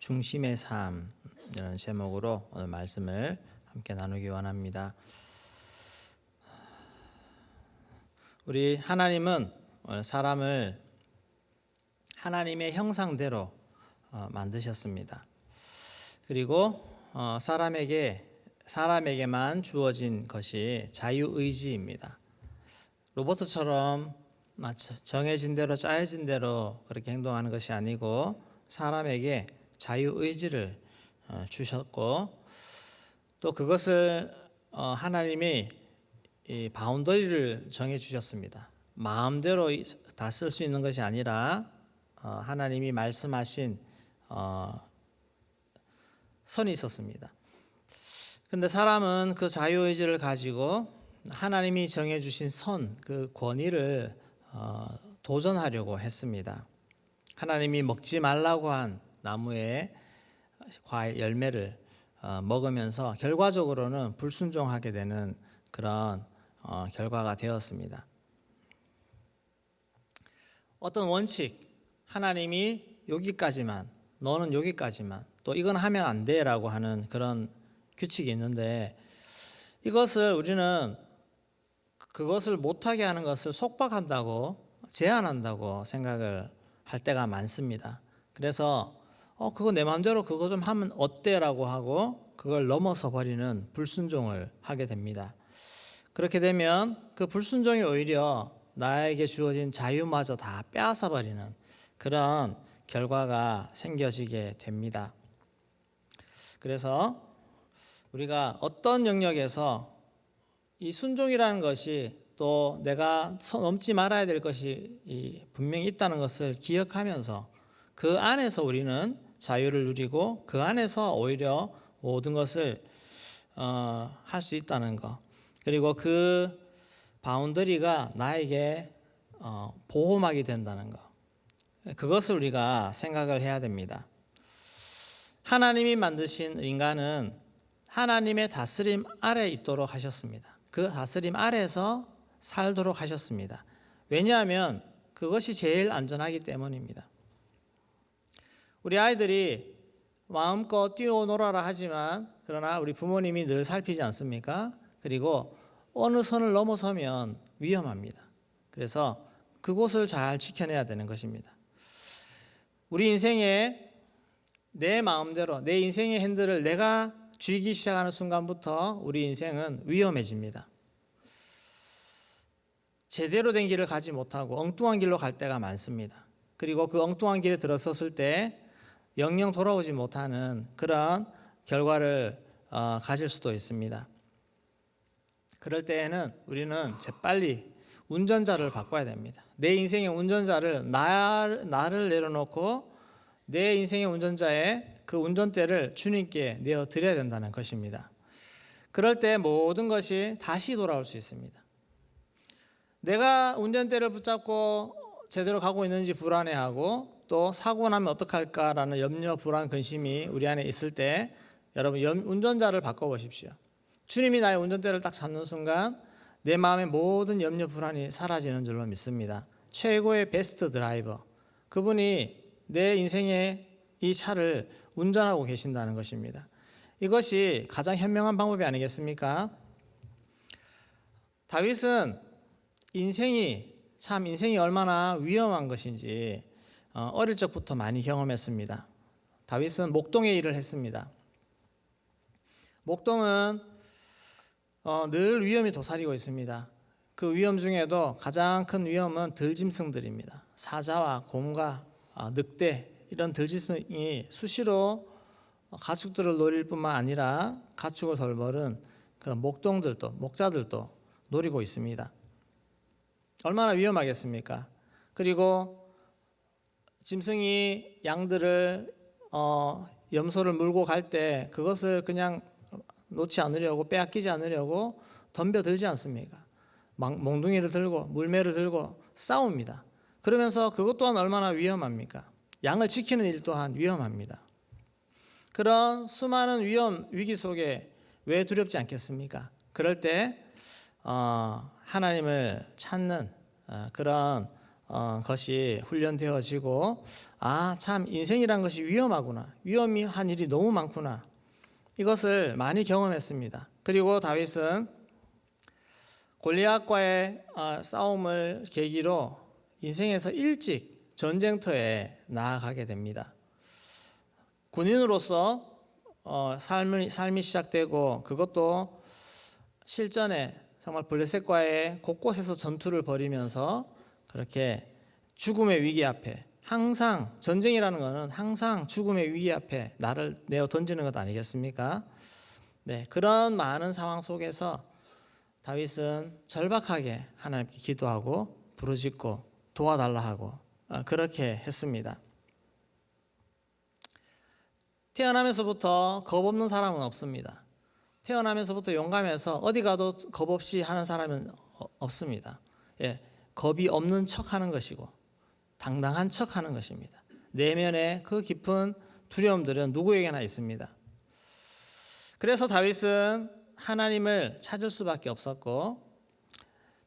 중심의 삶 이런 제목으로 오늘 말씀을 함께 나누기 원합니다. 우리 하나님은 사람을 하나님의 형상대로 만드셨습니다. 그리고 사람에게만 주어진 것이 자유의지입니다. 로봇처럼 정해진 대로 짜여진 대로 그렇게 행동하는 것이 아니고 사람에게 자유의지를 주셨고 또 그것을 하나님이 이 바운더리를 정해 주셨습니다. 마음대로 다 쓸 수 있는 것이 아니라 하나님이 말씀하신 선이 있었습니다. 근데 사람은 그 자유의지를 가지고 하나님이 정해 주신 선, 그 권위를 도전하려고 했습니다. 하나님이 먹지 말라고 한 나무의 과일 열매를 먹으면서 결과적으로는 불순종하게 되는 그런 결과가 되었습니다. 어떤 원칙, 하나님이 여기까지만, 너는 여기까지만, 또 이건 하면 안 돼라고 하는 그런 규칙이 있는데 이것을 우리는 그것을 못하게 하는 것을 속박한다고 제한한다고 생각을 할 때가 많습니다. 그래서 그거 내 마음대로 그거 좀 하면 어때라고 하고 그걸 넘어서 버리는 불순종을 하게 됩니다. 그렇게 되면 그 불순종이 오히려 나에게 주어진 자유마저 다 빼앗아 버리는 그런 결과가 생겨지게 됩니다. 그래서 우리가 어떤 영역에서 이 순종이라는 것이 또 내가 넘지 말아야 될 것이 분명히 있다는 것을 기억하면서 그 안에서 우리는 자유를 누리고 그 안에서 오히려 모든 것을 할 수 있다는 것, 그리고 그 바운더리가 나에게 보호막이 된다는 것, 그것을 우리가 생각을 해야 됩니다. 하나님이 만드신 인간은 하나님의 다스림 아래에 있도록 하셨습니다. 그 다스림 아래에서 살도록 하셨습니다. 왜냐하면 그것이 제일 안전하기 때문입니다. 우리 아이들이 마음껏 뛰어놀아라 하지만 그러나 우리 부모님이 늘 살피지 않습니까? 그리고 어느 선을 넘어서면 위험합니다. 그래서 그곳을 잘 지켜내야 되는 것입니다. 우리 인생에 내 마음대로 내 인생의 핸들을 내가 쥐기 시작하는 순간부터 우리 인생은 위험해집니다. 제대로 된 길을 가지 못하고 엉뚱한 길로 갈 때가 많습니다. 그리고 그 엉뚱한 길에 들어섰을 때 영영 돌아오지 못하는 그런 결과를 가질 수도 있습니다. 그럴 때에는 우리는 재빨리 운전자를 바꿔야 됩니다. 내 인생의 운전자를 나를 내려놓고 내 인생의 운전자의 그 운전대를 주님께 내어드려야 된다는 것입니다. 그럴 때 모든 것이 다시 돌아올 수 있습니다. 내가 운전대를 붙잡고 제대로 가고 있는지 불안해하고 또 사고 나면 어떡할까라는 염려, 불안, 근심이 우리 안에 있을 때 여러분 운전자를 바꿔보십시오. 주님이 나의 운전대를 딱 잡는 순간 내 마음의 모든 염려, 불안이 사라지는 줄로 믿습니다. 최고의 베스트 드라이버, 그분이 내 인생의 이 차를 운전하고 계신다는 것입니다. 이것이 가장 현명한 방법이 아니겠습니까? 다윗은 인생이 얼마나 위험한 것인지 어릴 적부터 많이 경험했습니다. 다윗은 목동의 일을 했습니다. 목동은 늘 위험이 도사리고 있습니다. 그 위험 중에도 가장 큰 위험은 들짐승들입니다. 사자와 곰과 늑대, 이런 들짐승이 수시로 가축들을 노릴 뿐만 아니라 가축을 돌보는 그 목자들도 노리고 있습니다. 얼마나 위험하겠습니까? 그리고 짐승이 양들을 염소를 물고 갈 때 그것을 그냥 놓지 않으려고, 빼앗기지 않으려고 덤벼들지 않습니까? 몽둥이를 들고 물매를 들고 싸웁니다. 그러면서 그것 또한 얼마나 위험합니까? 양을 지키는 일 또한 위험합니다. 그런 수많은 위기 속에 왜 두렵지 않겠습니까? 그럴 때 하나님을 찾는 그런 것이 훈련되어지고 참 인생이란 것이 위험하구나. 위험한 일이 너무 많구나. 이것을 많이 경험했습니다. 그리고 다윗은 골리앗과의 싸움을 계기로 인생에서 일찍 전쟁터에 나아가게 됩니다. 군인으로서 삶이 시작되고 그것도 실전에 정말 블레셋과의 곳곳에서 전투를 벌이면서 그렇게 죽음의 위기 앞에 항상 전쟁이라는 것은 항상 죽음의 위기 앞에 나를 내어 던지는 것 아니겠습니까? 네, 그런 많은 상황 속에서 다윗은 절박하게 하나님께 기도하고 부르짖고 도와달라 하고 그렇게 했습니다. 태어나면서부터 겁 없는 사람은 없습니다. 태어나면서부터 용감해서 어디 가도 겁 없이 하는 사람은 없습니다. 예, 겁이 없는 척하는 것이고 당당한 척하는 것입니다. 내면에 그 깊은 두려움들은 누구에게나 있습니다. 그래서 다윗은 하나님을 찾을 수밖에 없었고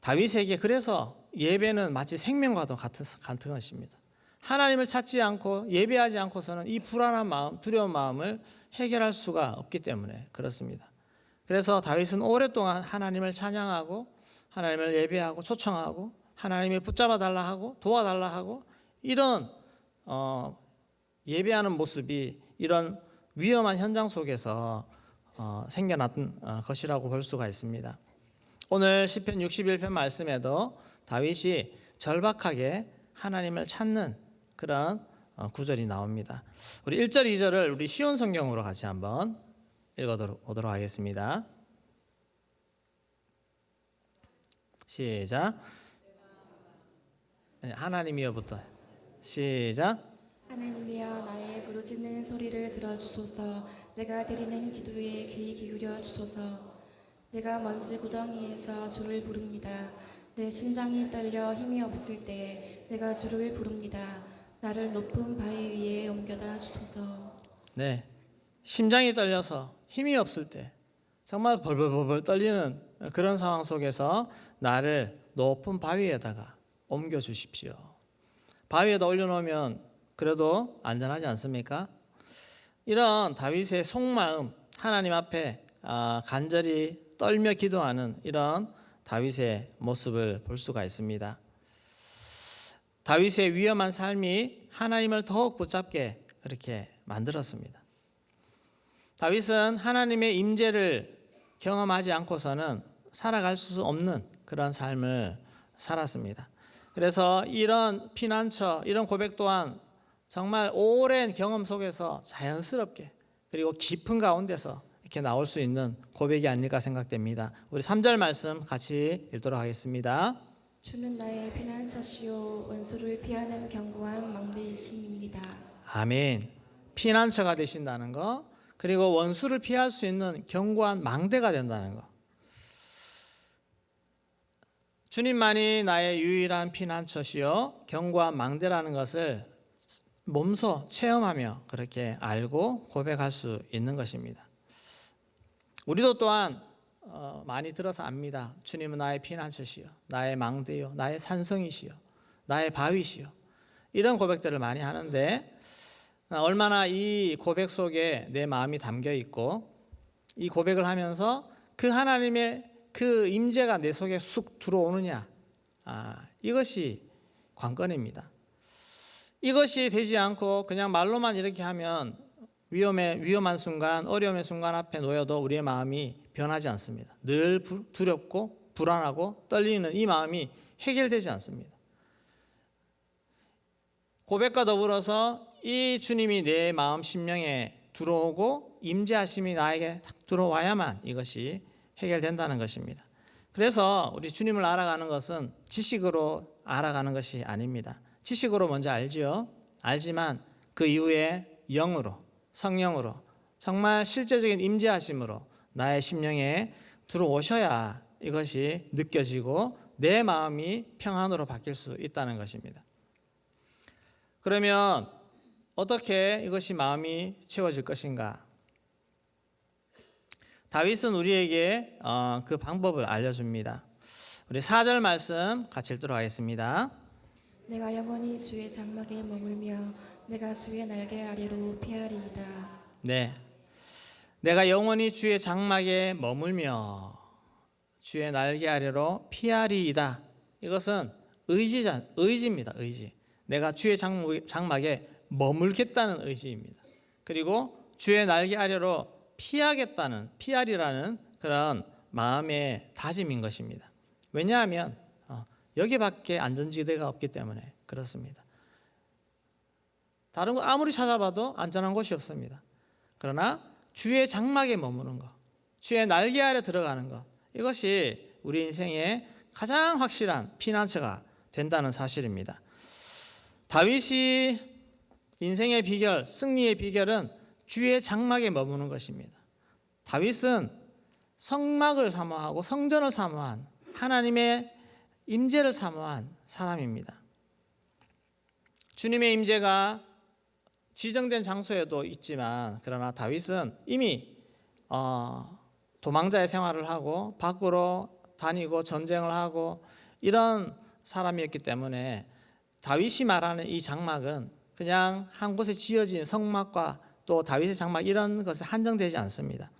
다윗에게 그래서 예배는 마치 생명과도 같은 것입니다. 하나님을 찾지 않고 예배하지 않고서는 이 불안한 마음, 두려운 마음을 해결할 수가 없기 때문에 그렇습니다. 그래서 다윗은 오랫동안 하나님을 찬양하고 하나님을 예배하고 초청하고 하나님이 붙잡아 달라 하고 도와달라 하고 이런 예배하는 모습이 이런 위험한 현장 속에서 생겨난 것이라고 볼 수가 있습니다. 오늘 시편 61편 말씀에도 다윗이 절박하게 하나님을 찾는 그런 구절이 나옵니다. 우리 1절, 2절을 우리 쉬운 성경으로 같이 한번 읽어보도록 하겠습니다. 시작. 하나님이여부터 시작. 하나님이여 나의 부르짖는 소리를 들어주소서. 내가 드리는 기도에 귀 기울여 주소서. 내가 먼지 구덩이에서 주를 부릅니다. 내 심장이 떨려 힘이 없을 때 내가 주를 부릅니다. 나를 높은 바위 위에 옮겨다 주소서. 네, 심장이 떨려서 힘이 없을 때 정말 벌벌벌 떨리는 그런 상황 속에서 나를 높은 바위에다가 옮겨 주십시오. 바위에다 올려놓으면 그래도 안전하지 않습니까? 이런 다윗의 속마음, 하나님 앞에 간절히 떨며 기도하는 이런 다윗의 모습을 볼 수가 있습니다. 다윗의 위험한 삶이 하나님을 더욱 붙잡게 그렇게 만들었습니다. 다윗은 하나님의 임재를 경험하지 않고서는 살아갈 수 없는 그런 삶을 살았습니다. 그래서 이런 피난처, 이런 고백 또한 정말 오랜 경험 속에서 자연스럽게 그리고 깊은 가운데서 이렇게 나올 수 있는 고백이 아닐까 생각됩니다. 우리 3절 말씀 같이 읽도록 하겠습니다. 주는 나의 피난처시요 원수를 피하는 견고한 망대이심입니다. 아멘. 피난처가 되신다는 거, 그리고 원수를 피할 수 있는 견고한 망대가 된다는 거. 주님만이 나의 유일한 피난처시요 견고한 망대라는 것을 몸소 체험하며 그렇게 알고 고백할 수 있는 것입니다. 우리도 또한 많이 들어서 압니다. 주님은 나의 피난처시요, 나의 망대요, 나의 산성이시요, 나의 바위시요. 이런 고백들을 많이 하는데 얼마나 이 고백 속에 내 마음이 담겨 있고 이 고백을 하면서 그 하나님의 그 임재가 내 속에 쑥 들어오느냐, 이것이 관건입니다. 이것이 되지 않고 그냥 말로만 이렇게 하면 위험한 순간, 어려움의 순간 앞에 놓여도 우리의 마음이 변하지 않습니다. 늘 두렵고 불안하고 떨리는 이 마음이 해결되지 않습니다. 고백과 더불어서 이 주님이 내 마음 심령에 들어오고 임재하심이 나에게 들어와야만 이것이 해결된다는 것입니다. 그래서 우리 주님을 알아가는 것은 지식으로 알아가는 것이 아닙니다. 지식으로 먼저 알지요. 알지만 그 이후에 영으로, 성령으로, 정말 실제적인 임재하심으로 나의 심령에 들어오셔야 이것이 느껴지고 내 마음이 평안으로 바뀔 수 있다는 것입니다. 그러면 어떻게 이것이 마음이 채워질 것인가? 다윗은 우리에게 그 방법을 알려줍니다. 우리 4절 말씀 같이 읽도록 하겠습니다. 내가 영원히 주의 장막에 머물며 내가 주의 날개 아래로 피하리이다. 네, 내가 영원히 주의 장막에 머물며 주의 날개 아래로 피하리이다. 이것은 의지입니다. 의지. 내가 주의 장막에 머물겠다는 의지입니다. 그리고 주의 날개 아래로 피하리라는 그런 마음의 다짐인 것입니다. 왜냐하면 여기밖에 안전지대가 없기 때문에 그렇습니다. 다른 거 아무리 찾아봐도 안전한 곳이 없습니다. 그러나 주의 장막에 머무는 것, 주의 날개 아래 들어가는 것, 이것이 우리 인생의 가장 확실한 피난처가 된다는 사실입니다. 다윗이 인생의 비결, 승리의 비결은 주의 장막에 머무는 것입니다. 다윗은 성막을 사모하고 성전을 사모한 하나님의 임재를 사모한 사람입니다. 주님의 임재가 지정된 장소에도 있지만 그러나 다윗은 이미 도망자의 생활을 하고 밖으로 다니고 전쟁을 하고 이런 사람이었기 때문에 다윗이 말하는 이 장막은 그냥 한 곳에 지어진 성막과 또 다윗의 장막 이런 것에 한정되지 않습니다.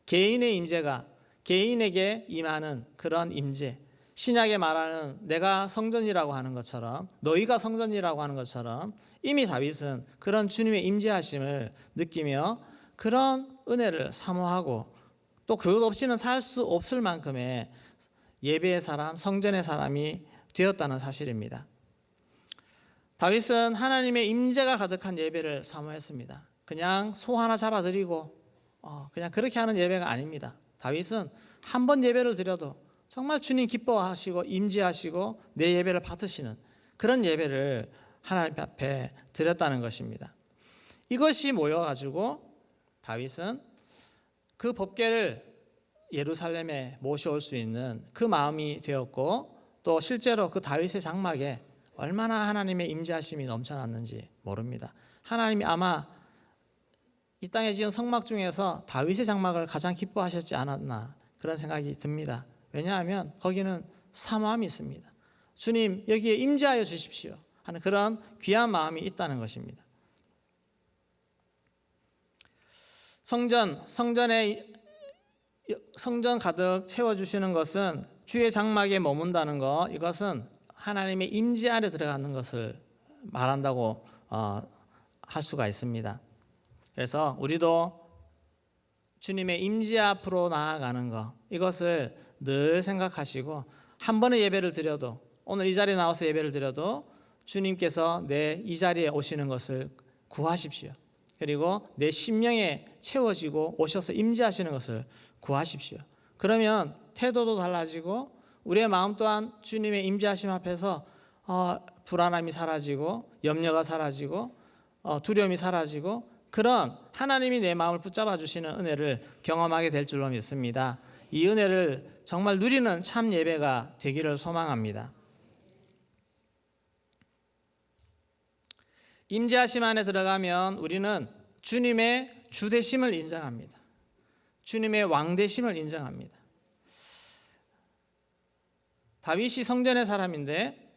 개인의 임재가 개인에게 임하는 그런 임재, 신약에 말하는 내가 성전이라고 하는 것처럼 너희가 성전이라고 하는 것처럼 이미 다윗은 그런 주님의 임재하심을 느끼며 그런 은혜를 사모하고 또 그것 없이는 살 수 없을 만큼의 예배의 사람, 성전의 사람이 되었다는 사실입니다. 다윗은 하나님의 임재가 가득한 예배를 사모했습니다. 그냥 소 하나 잡아드리고 그냥 그렇게 하는 예배가 아닙니다. 다윗은 한 번 예배를 드려도 정말 주님 기뻐하시고 임재하시고 내 예배를 받으시는 그런 예배를 하나님 앞에 드렸다는 것입니다. 이것이 모여가지고 다윗은 그 법궤를 예루살렘에 모셔올 수 있는 그 마음이 되었고 또 실제로 그 다윗의 장막에 얼마나 하나님의 임재하심이 넘쳐났는지 모릅니다. 하나님이 아마 이 땅에 지은 성막 중에서 다윗의 장막을 가장 기뻐하셨지 않았나 그런 생각이 듭니다. 왜냐하면 거기는 사모함이 있습니다. 주님 여기에 임재하여 주십시오 하는 그런 귀한 마음이 있다는 것입니다. 성전 가득 채워주시는 것은 주의 장막에 머문다는 것, 이것은 하나님의 임재 안에 들어가는 것을 말한다고 할 수가 있습니다. 그래서 우리도 주님의 임재 앞으로 나아가는 것, 이것을 늘 생각하시고 한 번의 예배를 드려도 오늘 이 자리에 나와서 예배를 드려도 주님께서 내 이 자리에 오시는 것을 구하십시오. 그리고 내 심령에 채워지고 오셔서 임재하시는 것을 구하십시오. 그러면 태도도 달라지고 우리의 마음 또한 주님의 임재하심 앞에서 불안함이 사라지고 염려가 사라지고 두려움이 사라지고 그런 하나님이 내 마음을 붙잡아 주시는 은혜를 경험하게 될 줄로 믿습니다. 이 은혜를 정말 누리는 참 예배가 되기를 소망합니다. 임재하심 안에 들어가면 우리는 주님의 주되심을 인정합니다. 주님의 왕되심을 인정합니다. 다윗이 성전의 사람인데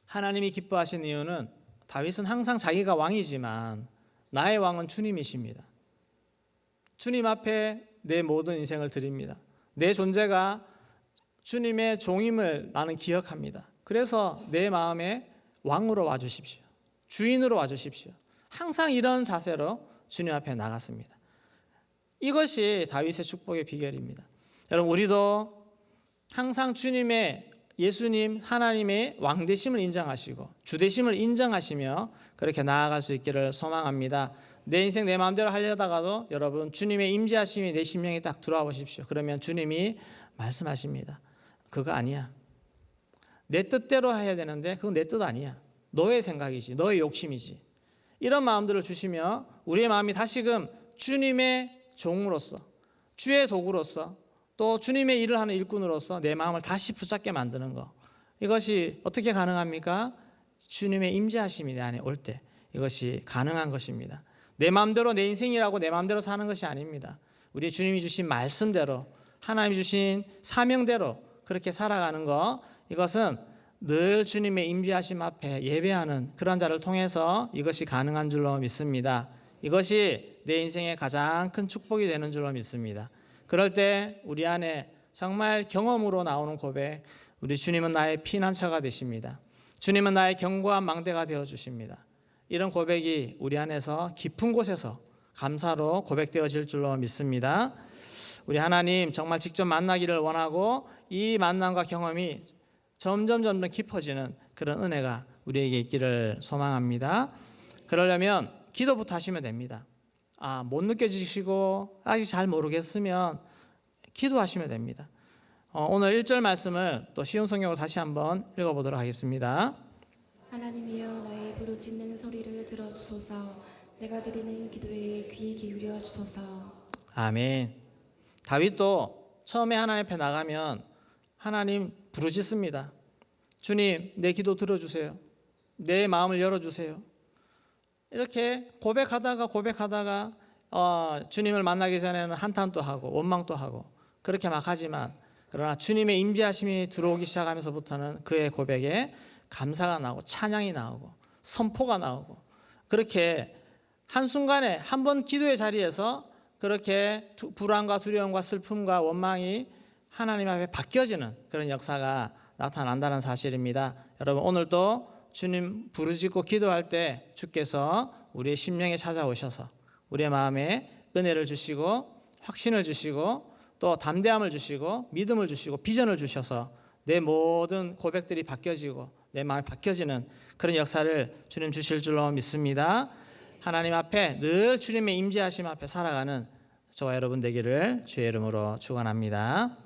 하나님이 기뻐하신 이유는 다윗은 항상 자기가 왕이지만 나의 왕은 주님이십니다. 주님 앞에 내 모든 인생을 드립니다. 내 존재가 주님의 종임을 나는 기억합니다. 그래서 내 마음에 왕으로 와주십시오. 주인으로 와주십시오. 항상 이런 자세로 주님 앞에 나갔습니다. 이것이 다윗의 축복의 비결입니다. 여러분 우리도 항상 주님의 예수님 하나님의 왕되심을 인정하시고 주되심을 인정하시며 그렇게 나아갈 수 있기를 소망합니다. 내 인생 내 마음대로 하려다가도 여러분 주님의 임재하심이 내 심령에 딱 들어와 보십시오. 그러면 주님이 말씀하십니다. 그거 아니야. 내 뜻대로 해야 되는데 그건 내 뜻 아니야. 너의 생각이지, 너의 욕심이지. 이런 마음들을 주시며 우리의 마음이 다시금 주님의 종으로서 주의 도구로서 또 주님의 일을 하는 일꾼으로서 내 마음을 다시 붙잡게 만드는 것, 이것이 어떻게 가능합니까? 주님의 임재하심이 내 안에 올 때 이것이 가능한 것입니다. 내 마음대로 내 인생이라고 내 마음대로 사는 것이 아닙니다. 우리 주님이 주신 말씀대로 하나님이 주신 사명대로 그렇게 살아가는 것, 이것은 늘 주님의 임재하심 앞에 예배하는 그런 자를 통해서 이것이 가능한 줄로 믿습니다. 이것이 내 인생의 가장 큰 축복이 되는 줄로 믿습니다. 그럴 때 우리 안에 정말 경험으로 나오는 고백, 우리 주님은 나의 피난처가 되십니다. 주님은 나의 견고한 망대가 되어 주십니다. 이런 고백이 우리 안에서 깊은 곳에서 감사로 고백되어질 줄로 믿습니다. 우리 하나님 정말 직접 만나기를 원하고 이 만남과 경험이 점점 깊어지는 그런 은혜가 우리에게 있기를 소망합니다. 그러려면 기도부터 하시면 됩니다. 못 느껴지시고 아직 잘 모르겠으면 기도하시면 됩니다. 오늘 1절 말씀을 또 쉬운 성경으로 다시 한번 읽어보도록 하겠습니다. 하나님이여 나의 부르짖는 소리를 들어주소서. 내가 드리는 기도에 귀 기울여 주소서. 아멘. 다윗도 처음에 하나님 앞에 나가면 하나님 부르짖습니다. 주님, 내 기도 들어주세요. 내 마음을 열어주세요. 이렇게 고백하다가 주님을 만나기 전에는 한탄도 하고 원망도 하고 그렇게 막 하지만, 그러나 주님의 임재하심이 들어오기 시작하면서부터는 그의 고백에 감사가 나오고 찬양이 나오고 선포가 나오고, 그렇게 한순간에 한 번 기도의 자리에서 그렇게 불안과 두려움과 슬픔과 원망이 하나님 앞에 바뀌어지는 그런 역사가 나타난다는 사실입니다. 여러분, 오늘도 주님 부르짖고 기도할 때 주께서 우리의 심령에 찾아오셔서 우리의 마음에 은혜를 주시고 확신을 주시고 또 담대함을 주시고 믿음을 주시고 비전을 주셔서 내 모든 고백들이 바뀌어지고 내 마음이 바뀌어지는 그런 역사를 주님 주실 줄로 믿습니다. 하나님 앞에 늘 주님의 임재하심 앞에 살아가는 저와 여러분 되기를 주의 이름으로 축원합니다.